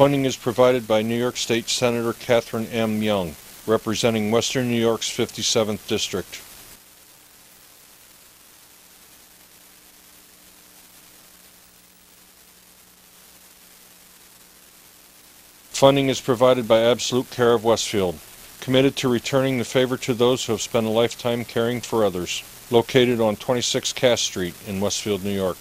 Funding is provided by New York State Senator Catherine M. Young, representing Western New York's 57th District. Funding is provided by Absolute Care of Westfield, committed to returning the favor to those who have spent a lifetime caring for others, located on 26 Cass Street in Westfield, New York.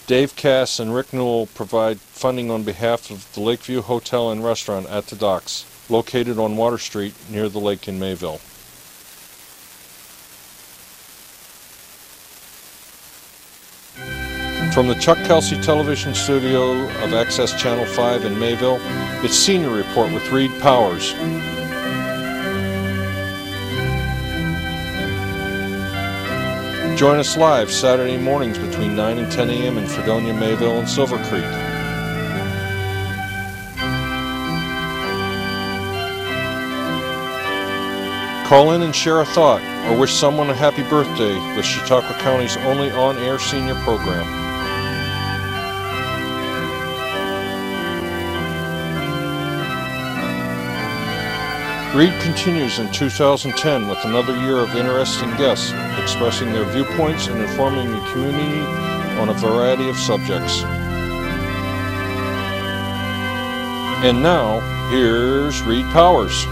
Dave Cass and Rick Newell provide funding on behalf of the Lakeview Hotel and Restaurant at the Docks, located on Water Street near the lake in Mayville. From the Chuck Kelsey Television Studio of Access Channel 5 in Mayville, it's Senior Report with Reed Powers. Join us live Saturday mornings between 9 and 10 a.m. in Fredonia, Mayville, and Silver Creek. Call in and share a thought or wish someone a happy birthday with Chautauqua County's only on-air senior program. Reed continues in 2010 with another year of interesting guests expressing their viewpoints and informing the community on a variety of subjects. And now, here's Reed Powers.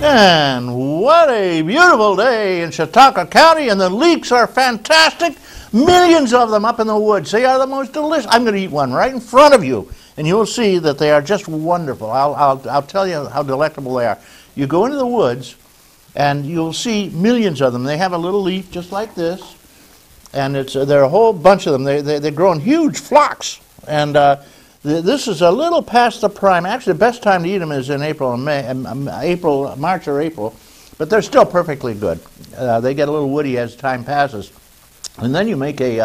And what a beautiful day in Chautauqua County, and the leeks are fantastic. Millions of them up in the woods. They are the most delicious. I'm going to eat one right in front of you, and you'll see that they are just wonderful. I'll tell you how delectable they are. You go into the woods, and you'll see millions of them. They have a little leaf just like this, and there are a whole bunch of them. They grow in huge flocks, and this is a little past the prime. Actually, the best time to eat them is in April and May, March or April, but they're still perfectly good. They get a little woody as time passes. And then you make you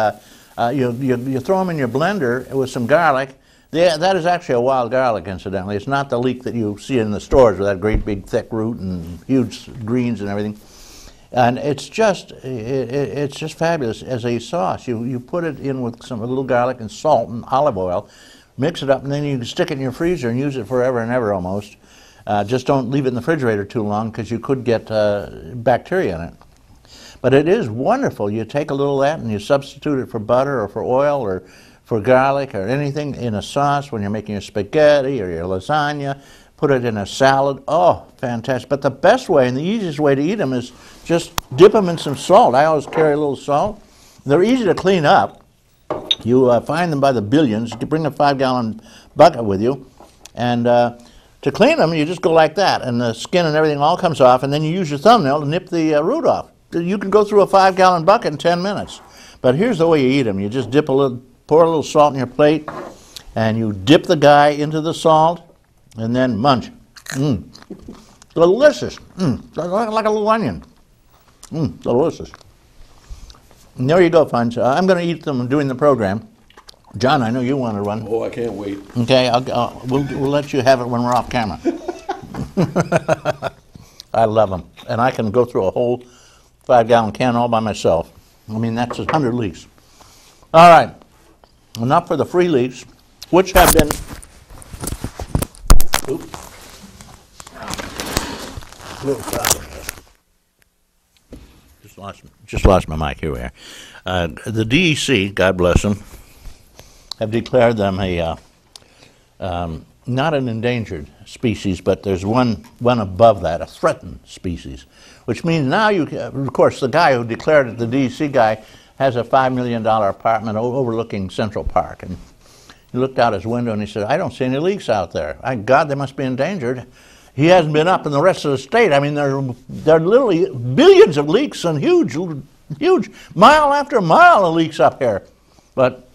throw them in your blender with some garlic. That is actually a wild garlic, incidentally. It's not the leek that you see in the stores with that great big thick root and huge greens and everything. And it's just fabulous as a sauce. You put it in with a little garlic and salt and olive oil, mix it up, and then you can stick it in your freezer and use it forever and ever almost. Just don't leave it in the refrigerator too long because you could get bacteria in it. But it is wonderful. You take a little of that and you substitute it for butter or for oil or for garlic or anything in a sauce when you're making your spaghetti or your lasagna. Put it in a salad. Oh, fantastic. But the best way and the easiest way to eat them is just dip them in some salt. I always carry a little salt. They're easy to clean up. You find them by the billions. You can bring a 5-gallon bucket with you. And to clean them, you just go like that. And the skin and everything all comes off. And then you use your thumbnail to nip the root off. You can go through a 5-gallon bucket in 10 minutes. But here's the way you eat them. You just pour a little salt in your plate, and you dip the guy into the salt, and then munch. Delicious. Like a little onion. Delicious. And there you go, friends. I'm going to eat them doing the program. John, I know you want to run. Oh, I can't wait. Okay, we'll let you have it when we're off camera. I love them. And I can go through a whole 5-gallon can all by myself. I mean, that's 100 leeks. All right, enough for the free leeks, which have been, just lost my mic. Here we are. The DEC, God bless them, have declared them not an endangered species, but there's one above that, a threatened species, which means now of course, the guy who declared it, the DEC guy, has a $5 million apartment overlooking Central Park. And he looked out his window and he said, I don't see any leeks out there. God, they must be endangered. He hasn't been up in the rest of the state. I mean, there are literally billions of leeks and huge, mile after mile of leeks up here. But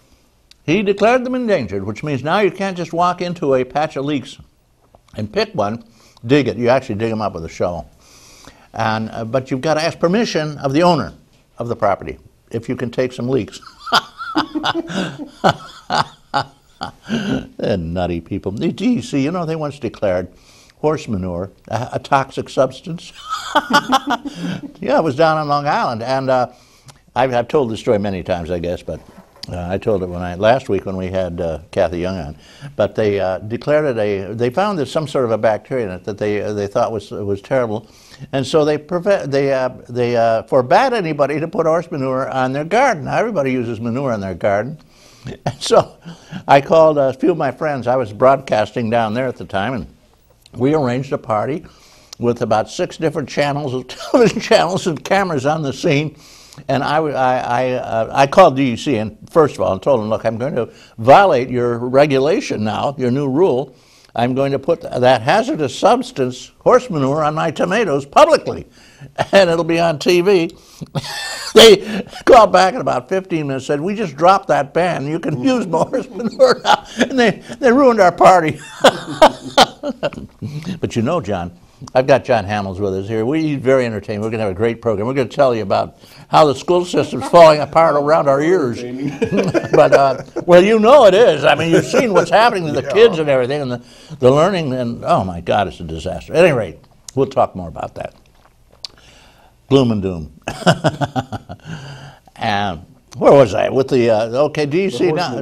he declared them endangered, which means now you can't just walk into a patch of leeks and pick one, dig it. You actually dig them up with a shovel. But you've got to ask permission of the owner of the property if you can take some leeks. They're nutty people. The DEC, you know, they once declared horse manure a toxic substance. Yeah, it was down on Long Island. And I've told this story many times, I guess, but I told it last week when we had Kathy Young on. But they declared it they found there's some sort of a bacteria in it that they thought was terrible, and so they forbade anybody to put horse manure on their garden. Now, everybody uses manure on their garden. And so I called a few of my friends. I was broadcasting down there at the time, and we arranged a party with about 6 different channels, television channels, and cameras on the scene. And I called DEC, and first of all, and told them, look, I'm going to violate your regulation now, your new rule. I'm going to put that hazardous substance, horse manure, on my tomatoes publicly, and it'll be on TV. They called back in about 15 minutes and said, we just dropped that ban. You can use more horse manure now. And they ruined our party. But you know, John, I've got John Hamels with us here. He's very entertaining. We're going to have a great program. We're going to tell you about how the school system's falling apart around our ears. But, well, you know it is. I mean, you've seen what's happening to the kids and everything, and the learning, and oh my God, it's a disaster. At any rate, we'll talk more about that. Gloom and doom. And where was I? With the, okay, DEC now.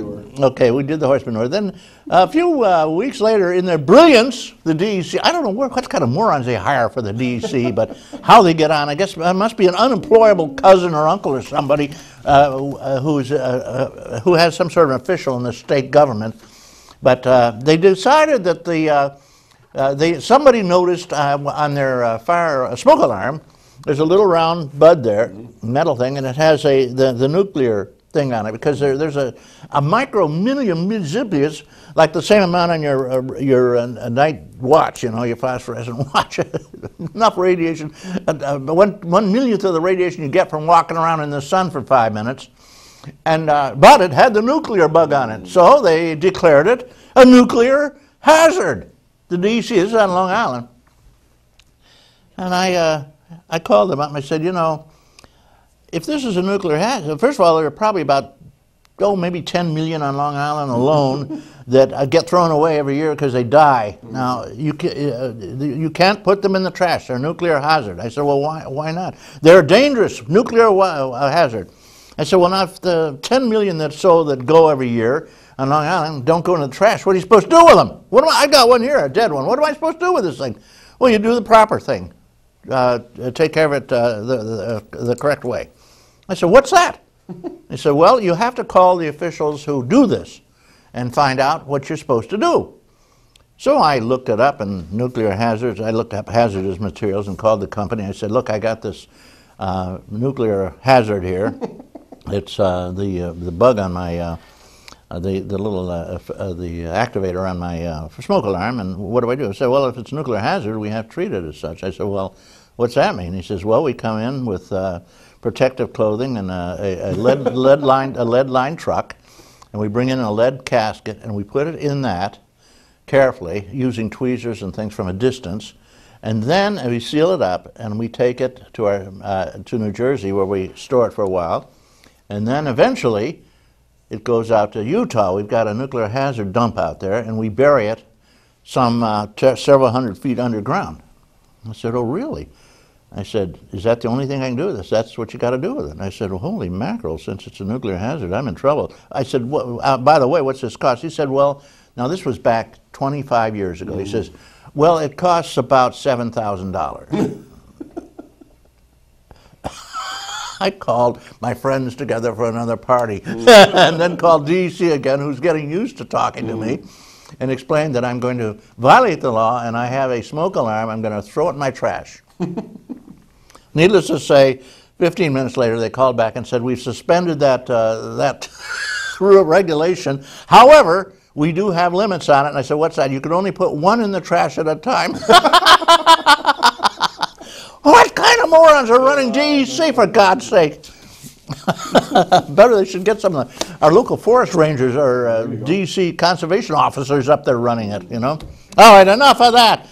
Okay, we did the horse manure. Then a few weeks later, in their brilliance, the DEC, I don't know what kind of morons they hire for the DEC, but how they get on, I guess it must be an unemployable cousin or uncle or somebody who has some sort of official in the state government. But they decided that somebody noticed on their fire smoke alarm, there's a little round bud there, metal thing, and it has the nuclear thing on it, because there's a micro million like the same amount on your night watch, you know, your phosphorescent watch. Enough radiation, 1/1,000,000th of the radiation you get from walking around in the sun for 5 minutes. And but it had the nuclear bug on it, so they declared it a nuclear hazard. The DEC, this is on Long Island, and I called them up and I said, you know, if this is a nuclear hazard, first of all, there are probably about, maybe 10 million on Long Island alone that get thrown away every year because they die. Now, you can't put them in the trash. They're a nuclear hazard. I said, well, why not? They're dangerous, nuclear hazard. I said, well, now, if the 10 million that go every year on Long Island don't go in the trash, what are you supposed to do with them? I got one here, a dead one. What am I supposed to do with this thing? Well, you do the proper thing. Take care of it the correct way. I said, what's that? He said, well, you have to call the officials who do this and find out what you're supposed to do. So I looked it up, and nuclear hazards, I looked up hazardous materials and called the company. I said, look, I got this nuclear hazard here. It's the bug on my, the activator on my smoke alarm, and what do I do? I said, well, if it's a nuclear hazard, we have to treat it as such. I said, well, what's that mean? He says, well, we come in with protective clothing and a lead-lined truck, and we bring in a lead casket, and we put it in that carefully, using tweezers and things from a distance, and then we seal it up, and we take it to New Jersey, where we store it for a while, and then eventually it goes out to Utah. We've got a nuclear hazard dump out there, and we bury it some several hundred feet underground. I said, oh, really? I said, is that the only thing I can do with this? That's what you got to do with it. And I said, well, holy mackerel, since it's a nuclear hazard, I'm in trouble. I said, by the way, what's this cost? He said, well, now this was back 25 years ago. He says, well, it costs about $7,000. I called my friends together for another party and then called DEC again, who's getting used to talking to me, and explained that I'm going to violate the law, and I have a smoke alarm. I'm going to throw it in my trash. Needless to say, 15 minutes later, they called back and said, we've suspended that regulation. However, we do have limits on it. And I said, what's that? You can only put one in the trash at a time. What kind of morons are running DEC, for God's sake? Better they should get some of our local forest rangers or DEC conservation officers up there running it, you know. All right, enough of that.